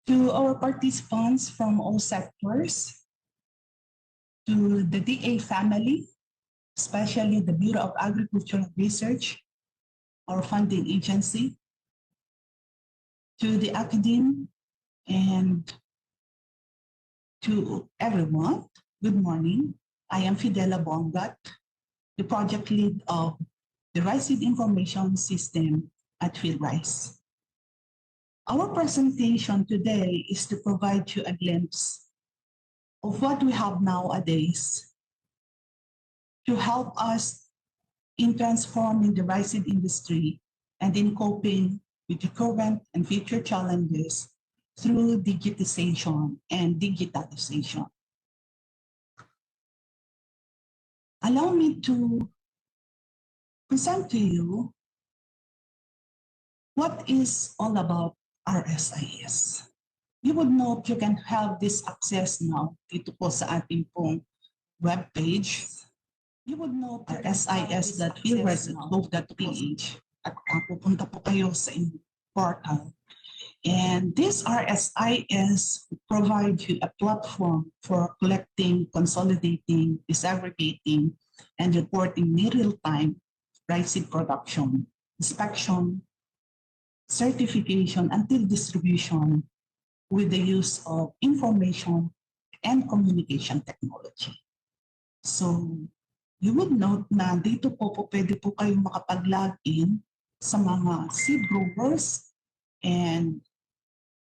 To our participants from all sectors, to the DA family, especially the Bureau of Agricultural Research, our funding agency, to the academe, and to everyone, good morning. I am Fidela Bongat, the project lead of the Rice Seed Information System at PhilRice. Our presentation today is to provide you a glimpse of what we have nowadays to help us in transforming the rice seed industry and in coping with the current and future challenges through digitization and digitalization. Allow me to present to you what is all about RSIS. You would note you can have this access now dito po sa ating pong webpage. You would note rsis.philrice.gov.ph at pupunta po kayo sa inyong portal. And this RSIS provides you a platform for collecting, consolidating, disaggregating, and reporting near real-time rice seed production, inspection, certification, until distribution with the use of information and communication technology. So, you would note na dito po pwede po kayong makapag-login sa mga seed growers and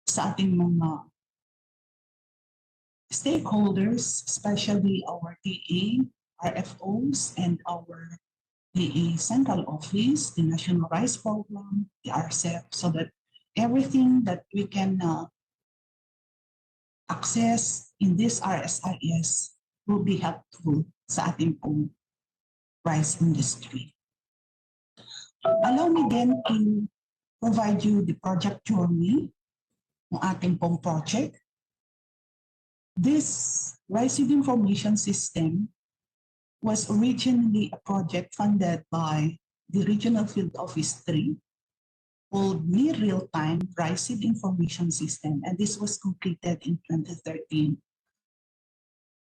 sa ating mga stakeholders, especially our DA, RFOs, and our DA Central Office, the National Rice Program, the RCEP, so that everything that we can access in this RSIS will be helpful sa ating pong rice industry. Allow me then to provide you the project journey ng ating pong project. This Rice Seed Information System was originally a project funded by the Regional Field Office 3 called Near Real-Time Rice Seed Information System, and this was completed in 2013.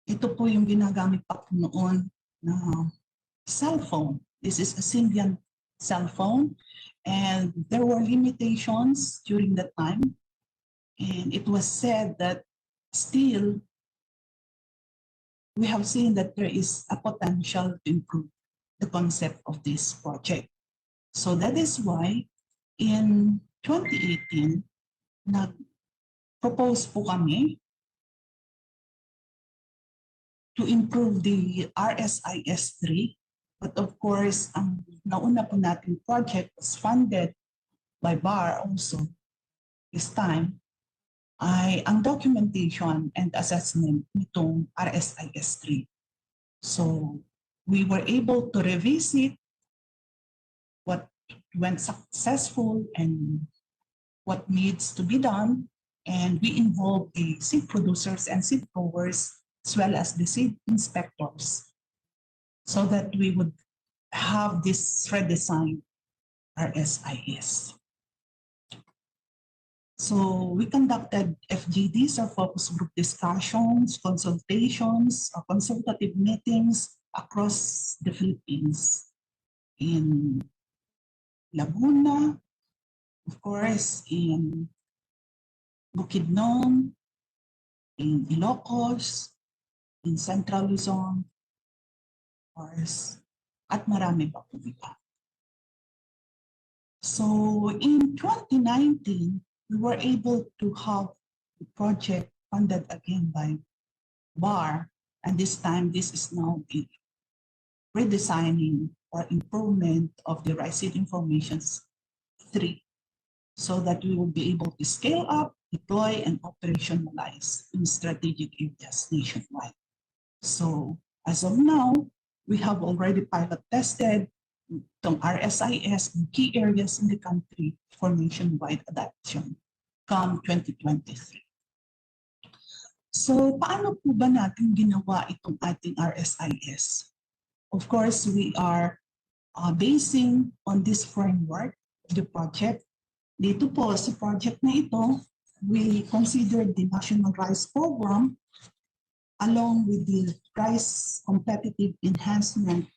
Ito po yung ginagamit pa po noon na cell phone. This is a Symbian cell phone, and there were limitations during that time, and it was said that still we have seen that there is a potential to improve the concept of this project. So that is why in 2018, nag-propose po kami to improve the RSIS 3. But of course, ang nauna po natin project was funded by BAR also this time, ay ang documentation and assessment nitong RSIS 3. So we were able to revisit what went successful and what needs to be done, and we involve the seed producers and seed growers as well as the seed inspectors so that we would have this redesigned RSIS. So we conducted FGDs, or focus group discussions, consultations, or consultative meetings across the Philippines, in Laguna, of course, in Bukidnon, in Ilocos, in Central Luzon, of course, at marami pa po iba. So in 2019, we were able to have the project funded again by BAR, and this time this is now the redesigning or improvement of the Rice Seed Information 3, so that we will be able to scale up, deploy, and operationalize in strategic areas nationwide. So as of now, we have already pilot tested itong RSIS in key areas in the country for nationwide adoption come 2023. So paano po ba natin ginawa itong ating RSIS? Of course, we are basing on this framework of the project. Dito po sa project na ito, we considered the National Rice Program along with the Rice Competitive Enhancement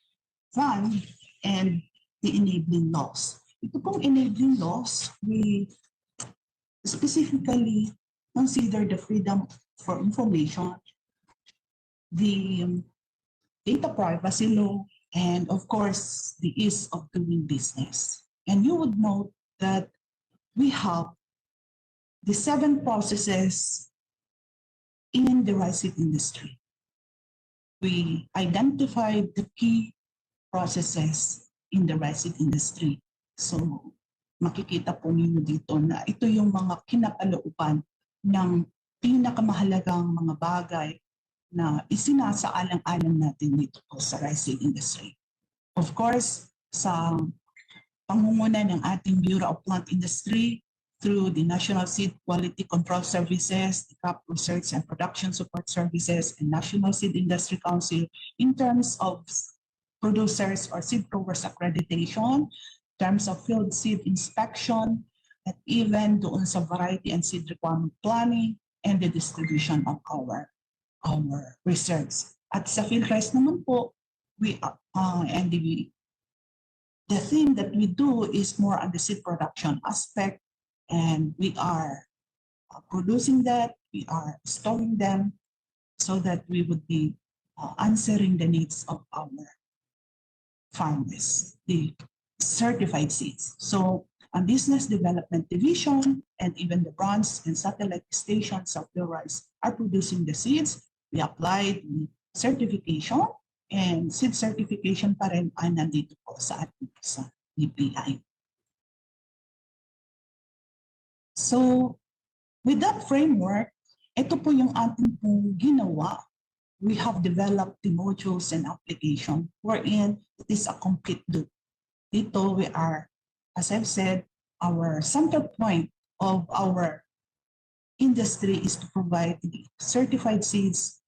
Fund and the enabling laws. Ito pong enabling laws, we specifically consider the freedom for information, the data privacy law, and of course, the ease of doing business. And you would note that we have the 7 processes in the rice seed industry. We identified the key processes in the rice seed industry. So, makikita po ninyo dito na ito yung mga kinapalooban ng pinakamahalagang mga bagay na isinasaalang-alang natin dito po sa rice seed industry. Of course, sa pangunguna ng ating Bureau of Plant Industry through the National Seed Quality Control Services, the Crop Research and Production Support Services, and National Seed Industry Council in terms of producers or seed growers accreditation, in terms of field seed inspection, at even doon sa variety and seed requirement planning and the distribution of our research. At sa field rice naman po, the thing that we do is more on the seed production aspect, and we are producing that, we are storing them so that we would be answering the needs of our farmers, the certified seeds. So a business development division and even the branch and satellite stations of the rice are producing the seeds. We applied the certification, and seed certification pa rin ay nandito po sa ating sa DPI. So with that framework, ito po yung ating pong ginawa. We have developed the modules and application wherein it is a complete loop. Dito we are, as I've said, our center point of our industry is to provide the certified seeds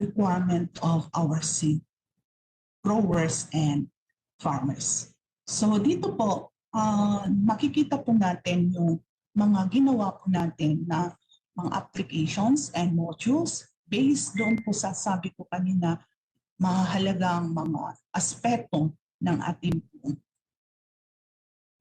requirement of our seed growers and farmers. So dito po, makikita po natin yung mga ginawa po natin na mga applications and modules based doon po sa sabi ko kanina, mahalagang mga aspeto ng ating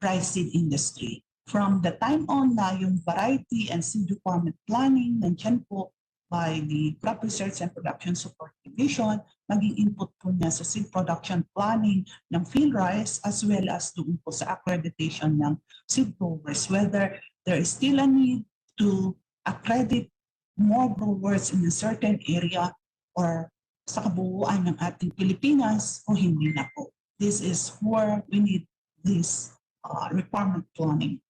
rice seed industry. From the time on na yung variety and seed requirement planning, nandiyan po by the Crop Research and Production Support Division, maging input po niya sa seed production planning ng field rice as well as doon po sa accreditation ng seed growers, whether there is still a need to accredit more growers in a certain area or sa kabuuan ng ating Pilipinas o hindi na po. This is where we need this requirement planning.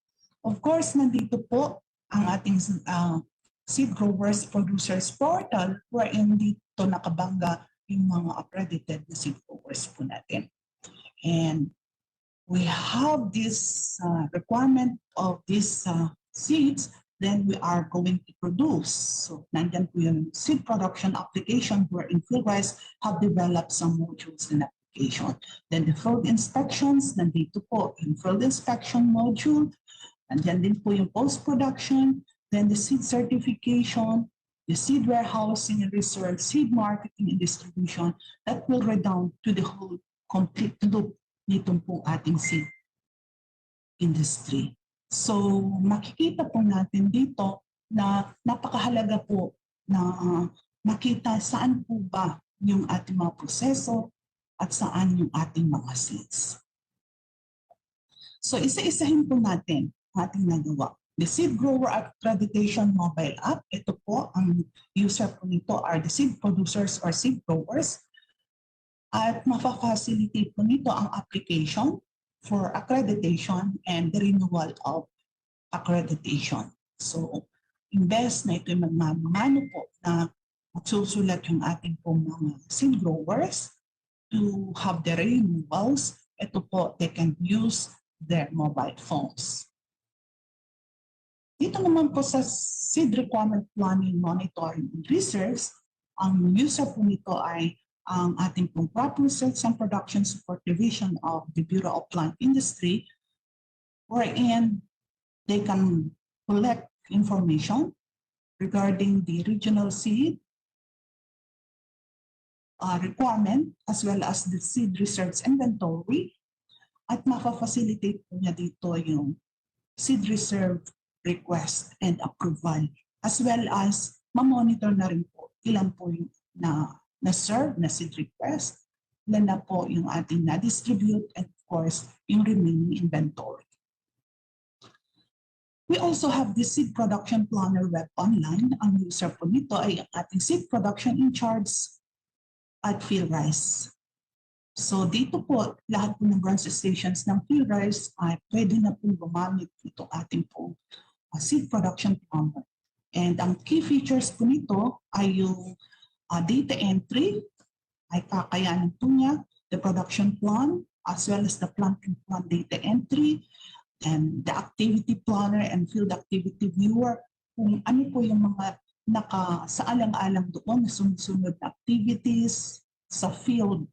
Of course, nandito po ang ating seed growers producers portal wherein dito nakabangga yung mga accredited na seed growers po natin. And we have this requirement of these seeds, then we are going to produce. So nandyan po yung seed production application wherein field rice have developed some modules and application. Then the field inspections, nandito po yung field inspection module. Nandyan din po yung post-production, then the seed certification, the seed warehousing and research, seed marketing and distribution, that will redound to the whole complete loop nitong po ating seed industry. So makikita po natin dito na napakahalaga po na makita saan po ba yung ating mga proseso at saan yung ating mga seeds. So isa-isahin po natin ating nagawa. The Seed Grower Accreditation Mobile App, ito po, ang user po nito are the seed producers or seed growers. At mapafacilitate po nito ang application for accreditation and the renewal of accreditation. So, imbes na ito'y magmamano po na magsusulat yung ating pong mga seed growers to have the renewals, ito po, they can use their mobile phones. Dito naman po sa Seed Requirement Planning, Monitoring, and Research, ang user po nito ay ang ating pong Crop Research and Production Support Division of the Bureau of Plant Industry, wherein they can collect information regarding the regional seed requirement as well as the seed research inventory, at maka-facilitate po niya dito yung seed reserve request and approval, as well as ma-monitor na rin po ilan po yung na-serve na seed request, ilan na po yung ating na-distribute, and of course, yung remaining inventory. We also have the Seed Production Planner web online. Ang user po nito ay ang ating seed production in charge at PhilRice. So dito po, lahat po ng branch stations ng PhilRice ay pwede na po gumamit itong ating po Seed Production Planner. And ang key features po nito ay yung data entry, ay kakayanin po niya, the production plan, as well as the planting plan data entry, and the activity planner and field activity viewer, kung ano po yung mga nakasaalang-alang doon na sunod-sunod na activities sa field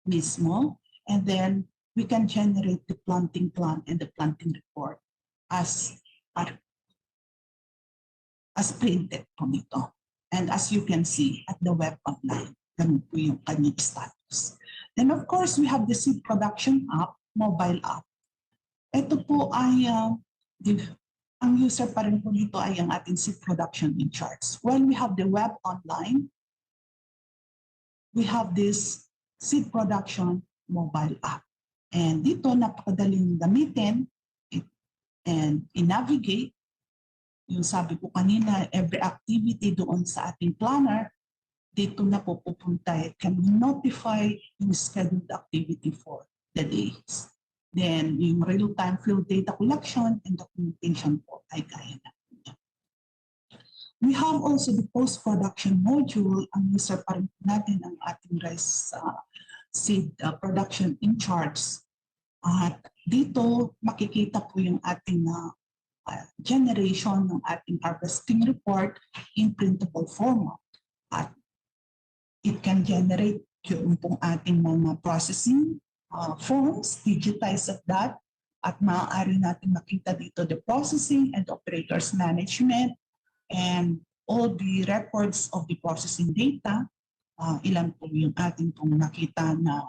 mismo. And then we can generate the planting plan and the planting report as printed po nito. And as you can see at the web online, ganun po yung kanyang status. Then of course, we have the seed production app, mobile app. Ito po ay, ang user pa rin po dito ay ang ating seed production in charts. When we have the web online, we have this seed production mobile app. And dito napakadaling gamitin and i-navigate. Yung sabi ko kanina, every activity doon sa ating planner, dito na po pupunta. It can notify yung scheduled activity for the days. Then, yung real-time field data collection and documentation po ay kaya na. We have also the post-production module. Ang user pa rin natin ang ating rice seed production in charts. At dito makikita po yung ating generation ng ating harvesting report in printable format. At it can generate yung pong ating mga processing forms, digitize of that, at maaari natin makita dito the processing and operators management and all the records of the processing data. Ilan po yung ating pong nakita na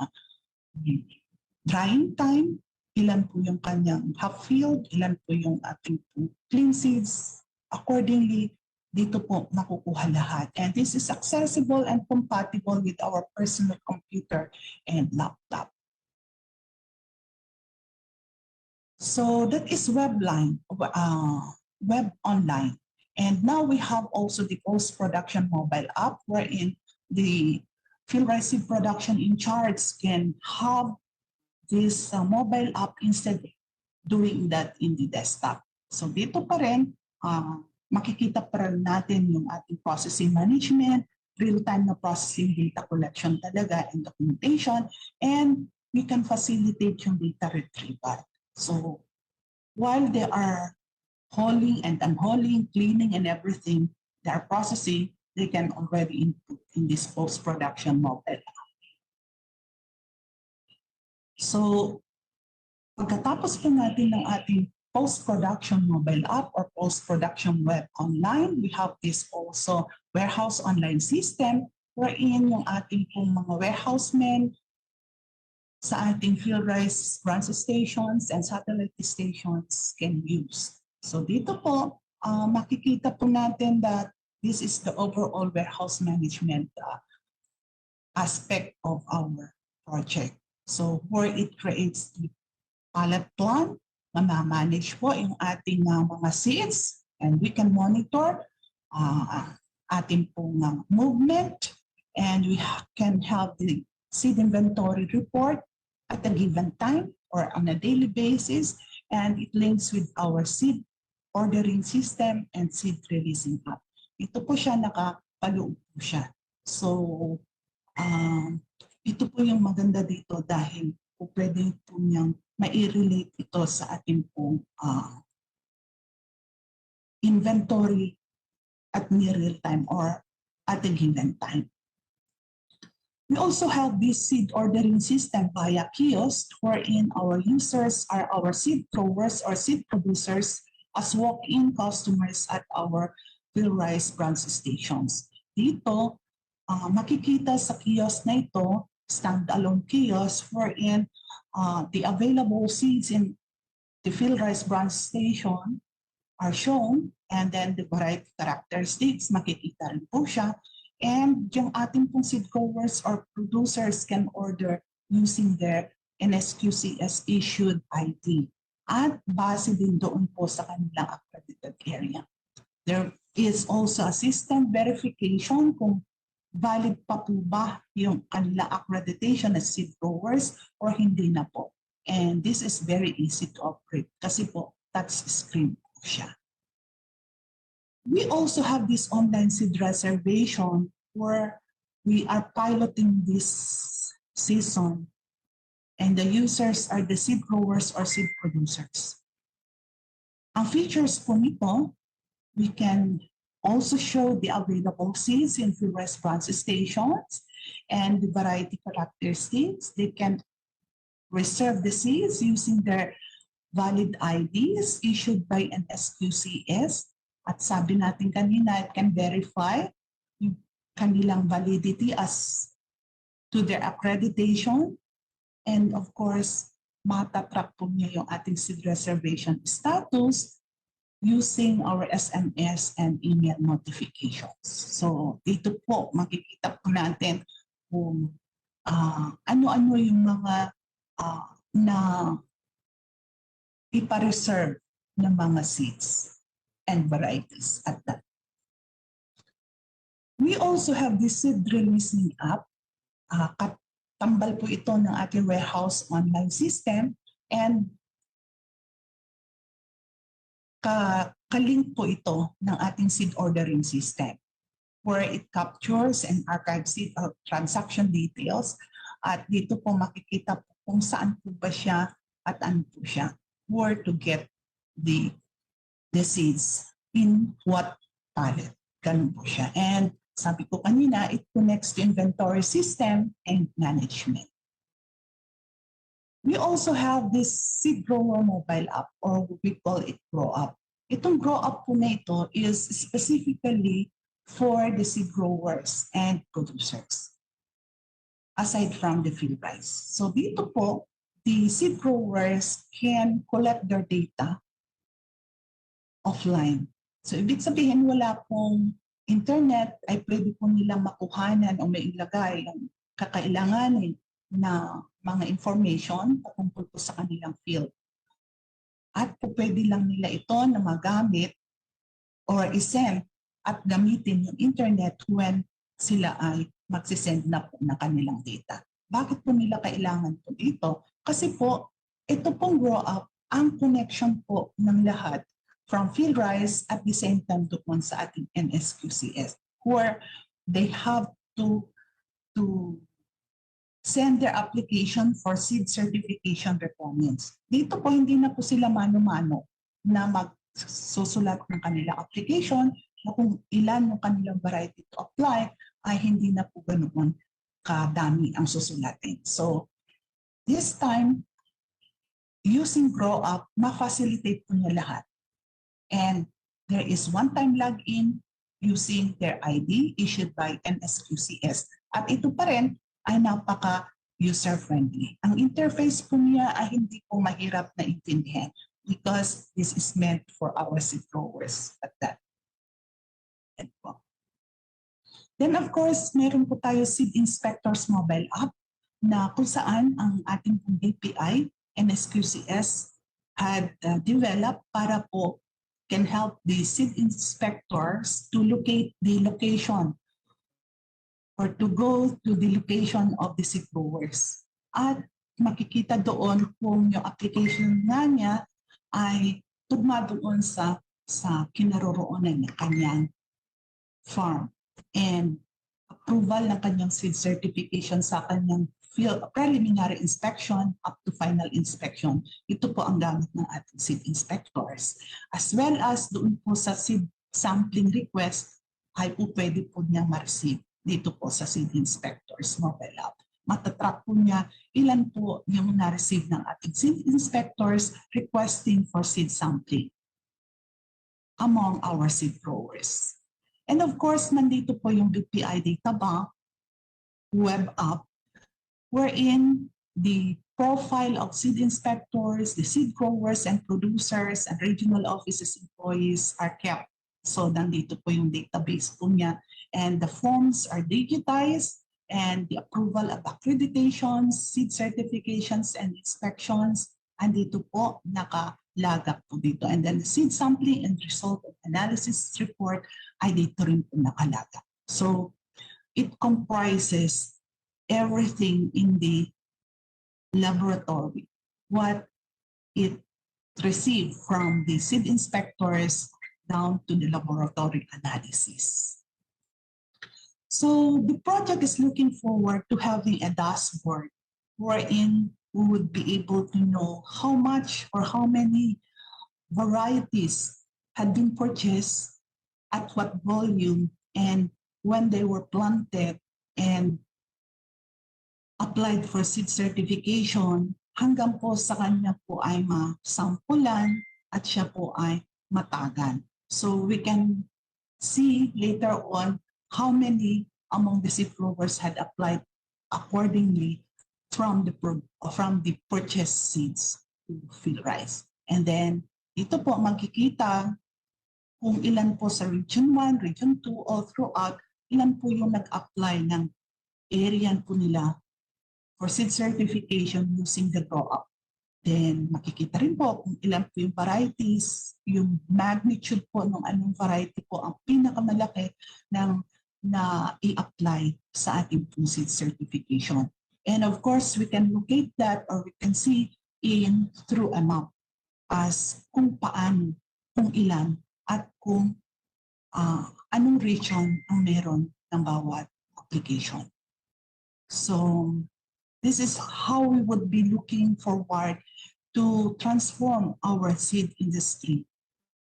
drying time, ilan po yung kanyang half field, ilan po yung ating pong clean seeds. Accordingly, dito po makukuha lahat. And this is accessible and compatible with our personal computer and laptop. So that is web online. And now we have also the post-production mobile app wherein the PhilRice production in charts can have this mobile app instead of doing that in the desktop. So dito pa rin, makikita pa rin natin yung ating processing management, real-time na processing data collection talaga and documentation, and we can facilitate yung data retrieval. So while they are hauling and unhauling, cleaning and everything, they are processing, they can already input in this post-production mobile app. So pagkatapos po natin ng ating post-production mobile app or post-production web online, we have this also warehouse online system wherein yung ating pong mga warehousemen sa ating PhilRice branch stations and satellite stations can use. So dito po, makikita po natin that this is the overall warehouse management aspect of our project. So where it creates the pallet plan, mamamanage po yung ating mga seeds and we can monitor ating pong movement and we can have the seed inventory report at a given time or on a daily basis, and it links with our seed ordering system and seed releasing app. Ito po siya, nakapaloob po siya. So, ito po yung maganda dito dahil po pwede po niyang mai-relate ito sa ating pong inventory at near real time or at a given time. We also have this seed ordering system via kiosk wherein our users are our seed growers or seed producers as walk-in customers at our Philrice branch stations. Dito, makikita sa kiosk na ito, stand-alone kiosk wherein the available seats in the Philrice branch station are shown, and then the variety characteristics, makikita rin po siya. And yung ating pong seed growers or producers can order using their NSQCS issued ID. At base din doon po sa kanilang accredited area. There is also a system verification kung valid pa po ba yung kanilang accreditation as seed growers or hindi na po. And this is very easy to operate kasi po touch screen po siya. We also have this online seed reservation where we are piloting this season and the users are the seed growers or seed producers. Ang features po nito, we can also show the available seeds in Philrice branch stations and the variety characteristics. They can reserve the seeds using their valid IDs issued by an SQCS. At sabi natin kanina, it can verify yung kanilang validity as to their accreditation. And of course, matatrack po niya yung ating seed reservation status using our SMS and email notifications. So dito po, makikita po natin kung ano-ano yung mga na ipa-reserve ng mga seeds and varieties at that. We also have this seed releasing app. Tambal po ito ng ating warehouse online system and kalink po ito ng ating seed ordering system where it captures and archives seed transaction details at dito po makikita po kung saan po ba siya at ano po siya, where to get the seeds in what pallet. Ganun po siya. And sabi ko kanina, it connects to inventory system and management. We also have this seed grower mobile app or we call it Grow Up. Itong Grow Up po na ito is specifically for the seed growers and producers aside from the Philrice. So dito po, the seed growers can collect their data offline. So ibig sabihin wala pong internet ay pwede po nilang makuhanan o mailagay ang kakailanganin na mga information patungkol po sa kanilang field. At po pwede lang nila ito na magamit or isend at gamitin yung internet when sila ay magsisend na po ng kanilang data. Bakit po nila kailangan po dito? Kasi po, ito pong Grow Up, ang connection po ng lahat from Philrice at the same time doon sa ating NSQCS where they have to send their application for seed certification requirements. Dito po hindi na po sila mano-mano na magsusulat ng kanilang application na kung ilan yung kanilang variety to apply ay hindi na po ganoon kadami ang susulatin. So this time, using Grow Up, ma-facilitate po niya lahat. And there is one-time login using their ID issued by NSQCS. At ito pa rin ay napaka-user-friendly. Ang interface po niya ay hindi po mahirap na intindihan because this is meant for our seed growers at that. Then of course, meron po tayo Seed Inspectors mobile app na kung saan ang ating API, NSQCS, had developed para po can help the seed inspectors to locate the location or to go to the location of the seed growers. At makikita doon kung yung application nga niya ay tugma doon sa kinaroroonan ng kanyang farm and approval ng kanyang seed certification sa kanyang field preliminary inspection up to final inspection. Ito po ang gamit ng ating seed inspectors. As well as doon po sa seed sampling request ay po pwede po niya ma-receive dito po sa seed inspectors mobile app. Matatrack po niya ilan po yung na-receive ng ating seed inspectors requesting for seed sampling. among our seed growers. And of course, nandito po yung BPI Data Bank web app wherein the profile of seed inspectors, the seed growers and producers and regional offices employees are kept. So nandito po yung database po niya and the forms are digitized and the approval of accreditations, seed certifications and inspections, andito po nakalagak po dito. And then the seed sampling and result of analysis report ay dito rin po nakalagak. So it comprises everything in the laboratory, what it received from the seed inspectors down to the laboratory analysis. So the project is looking forward to having a dashboard wherein we would be able to know how much or how many varieties had been purchased, at what volume, and when they were planted and applied for seed certification hanggang po sa kanya po ay masampulan at siya po ay matagan. So we can see later on how many among the seed growers had applied accordingly from the purchased seeds to field rice. And then dito po makikita kung ilan po sa Region 1, Region 2, all throughout, ilan po yung nag-apply ng area po nila for seed certification using the grow-up. Then makikita rin po kung ilan po yung varieties, yung magnitude po ng anong variety po ang pinakamalaki ng na i-apply sa ating seed certification. And of course, we can locate that or we can see through a map as kung paano, kung ilan, at kung anong region ang meron ng bawat application. So this is how we would be looking forward to transform our seed industry,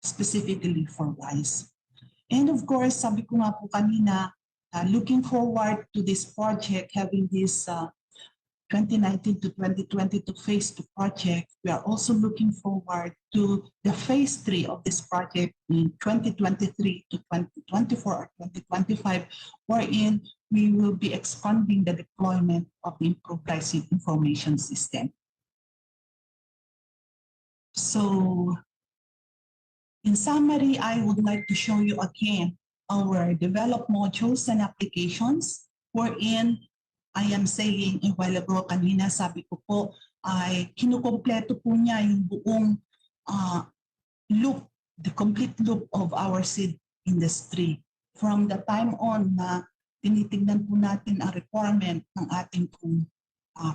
specifically for rice. And of course, sabi ko nga po kanina, looking forward to this project, having this 2019 to 2022 phase 2 project, we are also looking forward to the phase 3 of this project in 2023 to 2024 or 2025, wherein we will be expanding the deployment of the improved pricing information system. So, in summary, I would like to show you again our developed modules and applications wherein I am saying a while ago, kanina sabi ko po, ay kinukompleto po niya yung buong loop, the complete loop of our seed industry. From the time on na tinitignan po natin ang requirement ng ating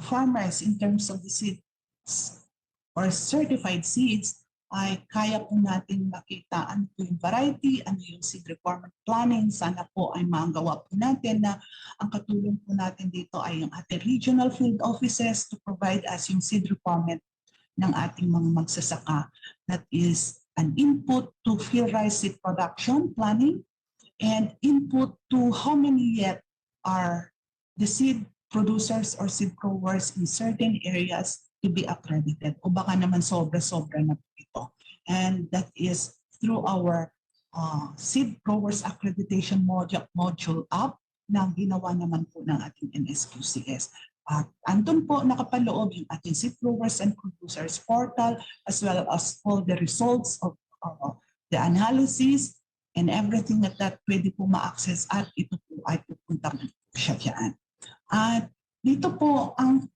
farmers in terms of the seeds or certified seeds, ay kaya po natin makita ano po yung variety, ano yung seed requirement planning. Sana po ay magawa po natin na ang katulong po natin dito ay yung ating regional field offices to provide us yung seed requirement ng ating mga magsasaka. That is an input to field rice seed production planning and input to how many yet are the seed producers or seed growers in certain areas to be accredited. O baka naman sobra-sobra na po ito. And that is through our seed growers accreditation module app na ginawa naman po ng ating NSQCS. At andun po nakapaloob yung ating seed growers and producers portal as well as all the results of the analysis and everything that pwede po ma-access at ito po ay pupunta po siya dyan. At dito po ang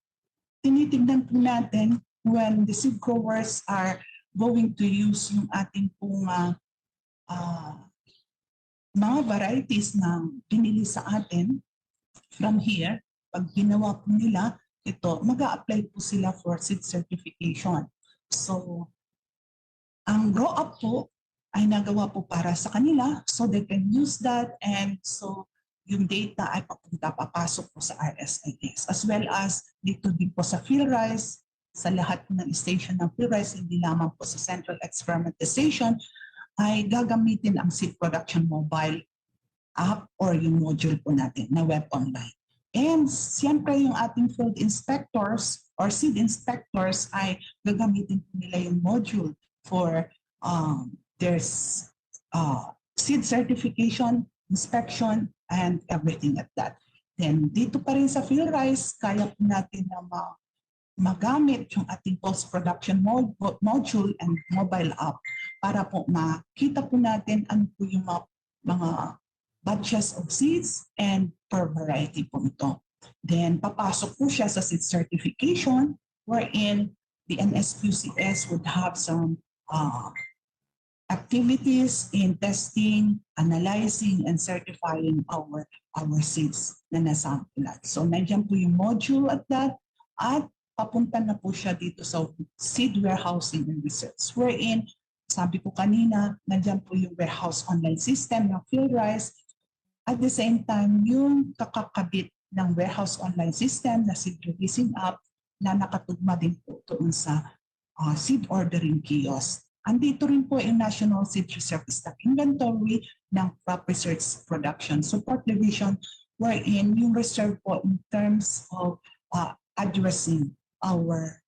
tinitignan po natin when the seed growers are going to use yung ating pong mga varieties na pinili sa atin from here. Pag ginawa po nila ito, mag-a-apply po sila for seed certification. So, ang grow up po ay nagawa po para sa kanila so they can use that and so yung data ay papasok po sa RSIS as well as dito din po sa field rice, sa lahat ng station ng field rice, hindi lamang po sa central experimentation, ay gagamitin ang seed production mobile app or yung module po natin na web online. And siyempre yung ating field inspectors or seed inspectors ay gagamitin po nila yung module for their seed certification, inspection, and everything like that. Then dito pa rin sa PhilRise, kaya po natin na magamit yung ating post-production module and mobile app para po makita po natin ano po yung mga batches of seeds and per variety po ito. Then papasok po siya sa seed certification wherein the NSQCS would have some activities in testing, analyzing, and certifying our seeds na nasampulan. So nandiyan po yung module at that at papunta na po siya dito sa seed warehousing and research wherein sabi ko kanina, nandiyan po yung warehouse online system ng PhilRise. At the same time, yung kakakabit ng warehouse online system na seed releasing app na nakatugma din po doon sa seed ordering kiosk. Andito rin po yung National Seed Reserve Stock Inventory ng Crop Research Production Support Division wherein yung reserve po in terms of addressing our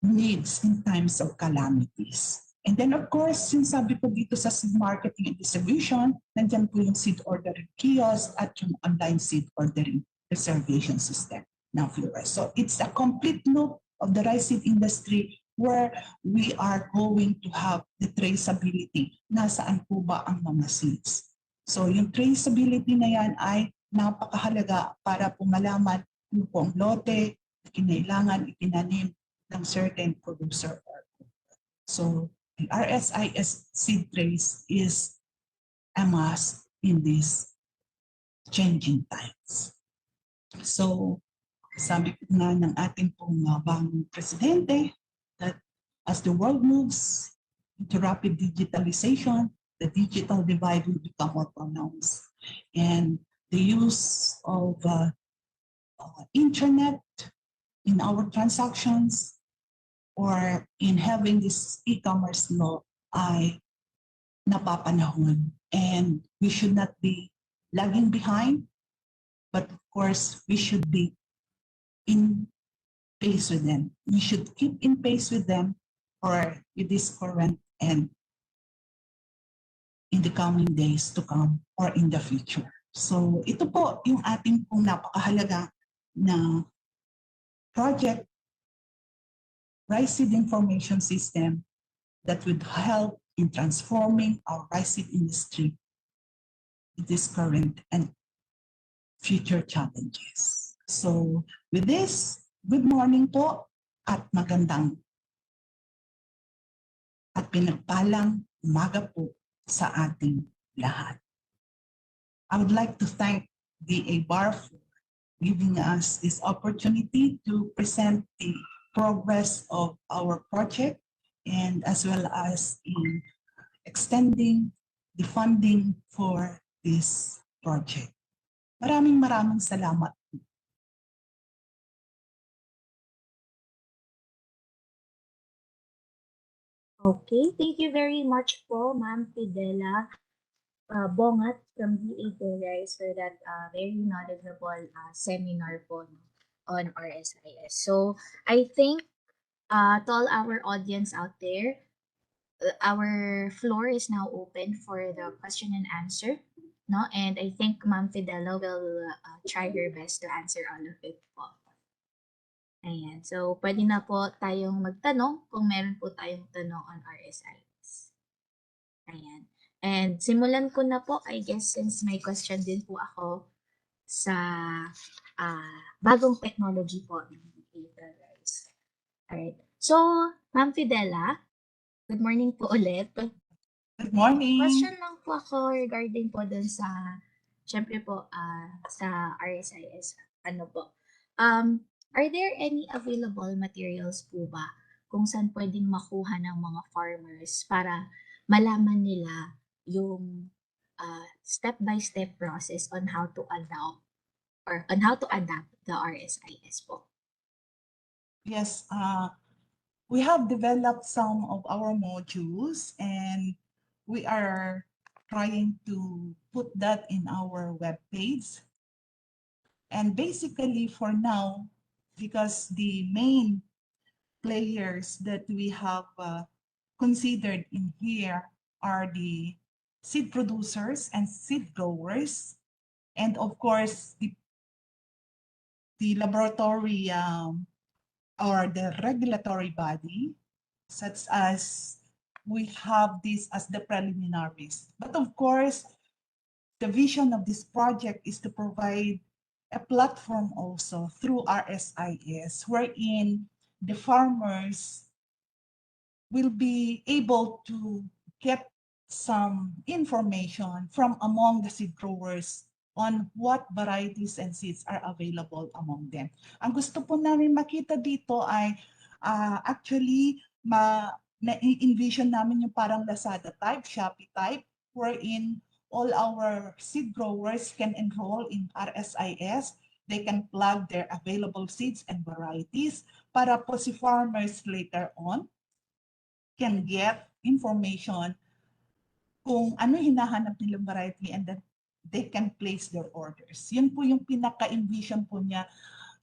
needs in times of calamities. And then of course, yung sabi ko dito sa seed marketing and distribution, nandyan po yung seed ordering kiosk at yung online seed ordering reservation system ng PhilRise. So it's a complete loop of the rice seed industry where we are going to have the traceability. Nasaan po ba ang mga seeds? So yung traceability na yan ay napakahalaga para po malaman kung po ang lote na kinailangan itinanim ng certain producer. So the RSIS seed trace is a must in these changing times. So sabi ko nga ng ating pong bagong presidente that as the world moves into rapid digitalization, the digital divide will become more pronounced. And the use of internet in our transactions or in having this e-commerce law ay napapanahon. And we should not be lagging behind, but of course, we should be in pace with them. We should keep in pace with them or with this current and in the coming days to come or in the future. So ito po yung ating pong napakahalaga na project, rice seed information system that would help in transforming our rice seed industry in this current and future challenges. So with this, good morning po at magandang at pinagpalang umaga po sa ating lahat. I would like to thank DA Bar for giving us this opportunity to present the progress of our project and as well as in extending the funding for this project. Maraming salamat. Okay, thank you very much po, Ma'am Fidela Bongat from DA Torres for that very knowledgeable seminar po on RSIS. So I think to all our audience out there, our floor is now open for the question and answer. No? And I think Ma'am Fidela will try her best to answer all of it po. Ayan. So, pwede na po tayong magtanong kung meron po tayong tanong on RSIS. Ayan. And simulan ko na po, I guess, since may question din po ako sa bagong technology po ng data rice. Alright. So, Ma'am Fidela, good morning po ulit. Good morning. Question lang po ako regarding po dun sa, syempre po, sa RSIS. Ano po? Are there any available materials po ba kung saan pwedeng makuha ng mga farmers para malaman nila yung step-by-step process on how to adopt or on how to adapt the RSIS po? Yes, we have developed some of our modules and we are trying to put that in our web page. And basically for now, because the main players that we have considered in here are the seed producers and seed growers, and of course the laboratory or the regulatory body, such as we have this as the preliminaries. But of course, the vision of this project is to provide a platform also through RSIS, wherein the farmers will be able to get some information from among the seed growers on what varieties and seeds are available among them. Ang gusto po namin makita dito ay actually na-envision namin yung parang Lazada type, Shopee type, wherein all our seed growers can enroll in RSIS. They can plug their available seeds and varieties para po si farmers later on can get information kung ano hinahanap nilang variety and then they can place their orders. Yun po yung pinaka-envision po niya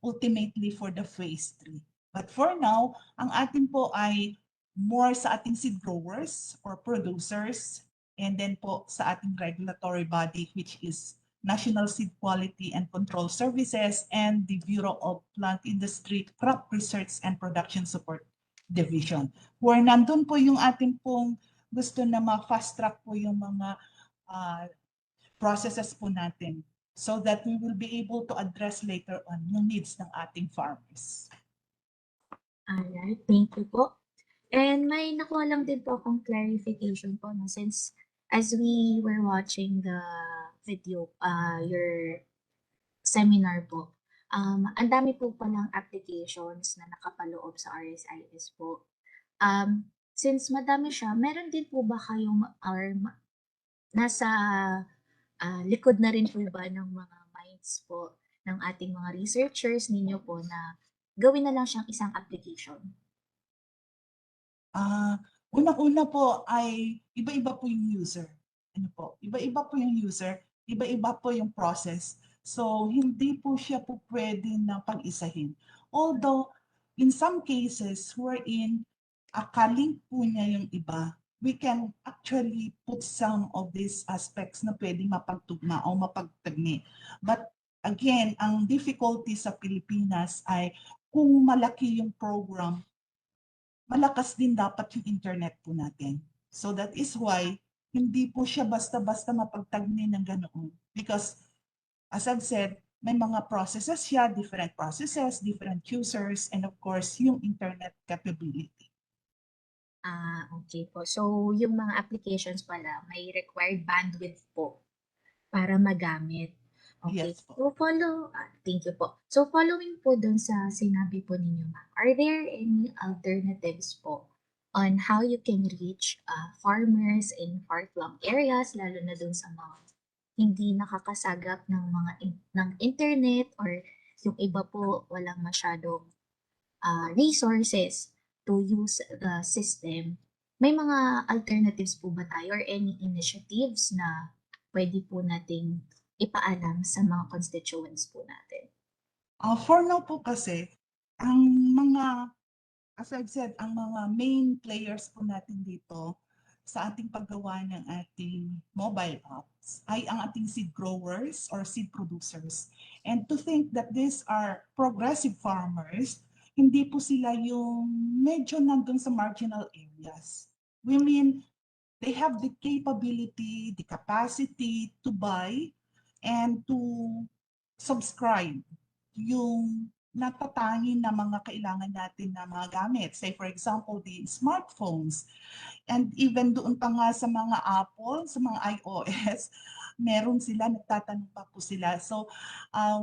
ultimately for the phase 3. But for now, ang atin po ay more sa ating seed growers or producers and then po sa ating regulatory body which is National Seed Quality and Control Services and the Bureau of Plant Industry Crop Research and Production Support Division. Where nandun po yung ating pong gusto na ma-fast track po yung mga processes po natin so that we will be able to address later on yung needs ng ating farmers. Alright, thank you po. And may nakuha lang din po akong clarification po, no, since as we were watching the video, your seminar po, ang dami po palang applications na nakapaloob sa RSIS po. Since madami siya, meron din po ba kayong nasa likod na rin po ba ng mga minds po ng ating mga researchers ninyo po na gawin na lang siyang isang application? Unang-una po ay iba-iba po yung user. Ano po? Iba-iba po yung user, iba-iba po yung process. So, hindi po siya po pwede na pag-isahin. Although, in some cases, wherein akaling po niya yung iba, we can actually put some of these aspects na pwedeng mapagtugma o mapagtagni. But again, ang difficulty sa Pilipinas ay kung malaki yung program, malakas din dapat yung internet po natin. So that is why hindi po siya basta-basta mapagtagni ng ganoon. Because as I've said, may mga processes siya, different processes, different users, and of course, yung internet capability. Okay po. So, yung mga applications pala, may required bandwidth po para magamit. Okay. Yes po. So, thank you po. So, following po dun sa sinabi po ninyo, ma'am, are there any alternatives po on how you can reach farmers in far-flung areas, lalo na dun sa mga hindi nakakasagap ng mga ng internet or yung iba po walang masyadong resources to use the system? May mga alternatives po ba tayo or any initiatives na pwede po nating ipaalam sa mga constituents po natin? For now po kasi, ang mga, as I've said, ang mga main players po natin dito sa ating paggawa ng ating mobile apps ay ang ating seed growers or seed producers. And to think that these are progressive farmers, hindi po sila yung medyo nandun sa marginal areas. We mean, they have the capability, the capacity to buy and to subscribe yung natatangin na mga kailangan natin na mga gamit. Say for example, the smartphones. And even doon pa nga sa mga Apple, sa mga iOS, meron sila, nagtatanong pa po sila. So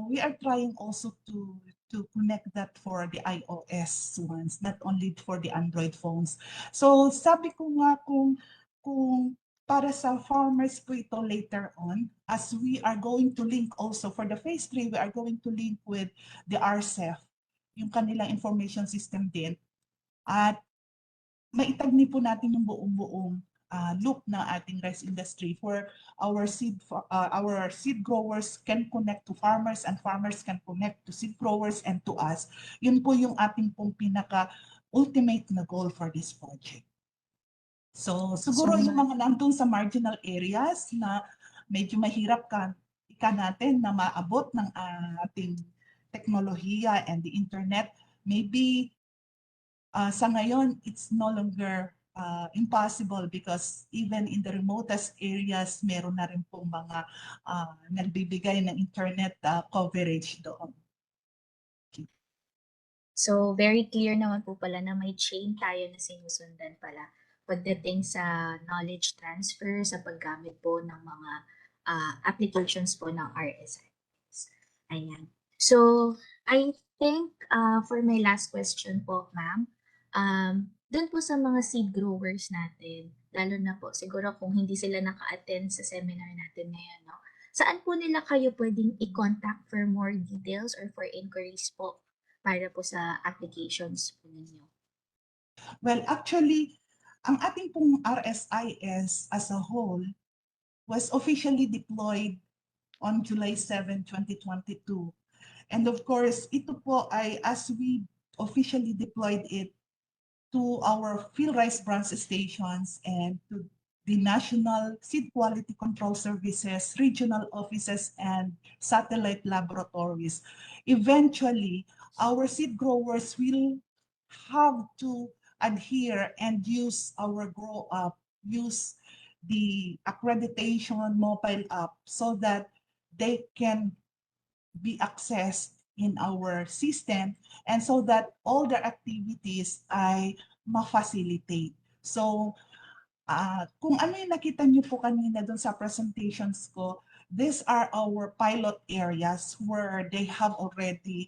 we are trying also to connect that for the iOS ones, not only for the Android phones. So sabi ko nga kung para sa farmers po ito later on, as we are going to link also for the phase 3, we are going to link with the RCEF, yung kanilang information system din. At maitagni po natin yung buong loop ng ating rice industry for our seed growers can connect to farmers and farmers can connect to seed growers and to us. Yun po yung ating pong pinaka ultimate na goal for this project. So So, siguro yung mga nandun sa marginal areas na medyo mahirap ka natin na maabot ng ating teknolohiya and the internet, maybe sa ngayon it's no longer impossible because even in the remotest areas, meron na rin pong mga nagbibigay ng internet coverage doon. So, very clear naman po pala na may chain tayo na sinusundan pala pagdating sa knowledge transfer sa paggamit po ng mga applications po ng RSIs. Ayan. So, I think for my last question po, ma'am, dun po sa mga seed growers natin, lalo na po siguro kung hindi sila naka-attend sa seminar natin ngayon, no? Saan po nila kayo pwedeng i-contact for more details or for inquiries po para po sa applications po ninyo? Well, actually, ang ating pong RSIS as a whole was officially deployed on July 7, 2022. And of course, ito po ay as we officially deployed it to our field rice branch stations and to the National Seed Quality Control Services, regional offices, and satellite laboratories. Eventually, our seed growers will have to adhere and use our grow up, use the accreditation mobile app so that they can be accessed in our system and so that all their activities ay ma-facilitate. So, kung ano yung nakita niyo po kanina doon sa presentations ko, these are our pilot areas where they have already,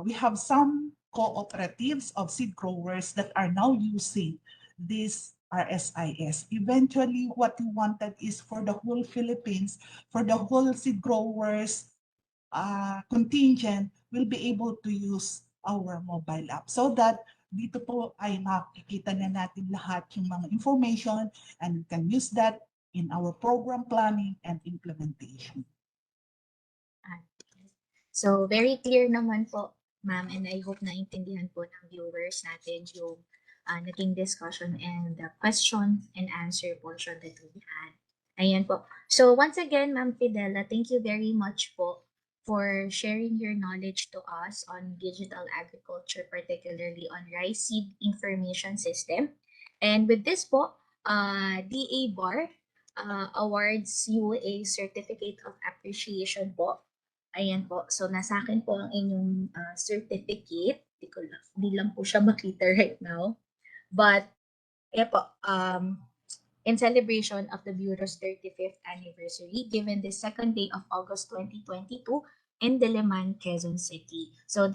we have some cooperatives of seed growers that are now using this RSIS. Eventually, what we wanted is for the whole Philippines, for the whole seed growers contingent will be able to use our mobile app so that dito po ay makikita na natin lahat yung mga information and we can use that in our program planning and implementation. So, very clear naman po, ma'am, and I hope naintindihan po ng viewers natin yung naging discussion and the question and answer portion that we had. Ayan po. So, once again, Ma'am Fidela, thank you very much po for sharing your knowledge to us on digital agriculture, particularly on rice seed information system. And with this po, DA Bar awards you a certificate of appreciation po. Ayan po. So, nasa akin po ang inyong certificate. Di lang po siya makita right now. But, ayan po, in celebration of the Bureau's 35th anniversary, given the second day of August 2022 in Diliman, Quezon City. So,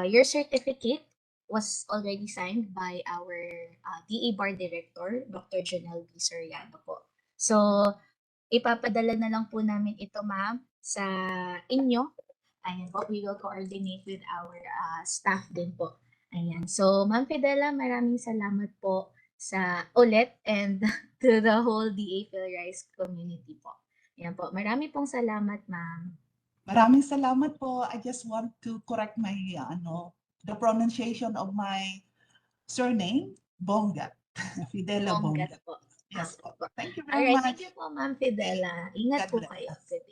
your certificate was already signed by our DA Bar Director, Dr. Janelle B. Soriano po. So, ipapadala na lang po namin ito, ma'am, sa inyo. Ayan po, we will coordinate with our staff din po. Ayan. So, Ma'am Fidela, maraming salamat po sa ulit and to the whole DA Philrice community po. Ayan po. Marami pong salamat, ma'am. Maraming salamat po. I just want to correct my the pronunciation of my surname, Bongat. Fidela Bongat. Po. Yes po. Thank you very Alright, much. thank you po, Ma'am Fidela. Ingat God po bless kayo. us. Good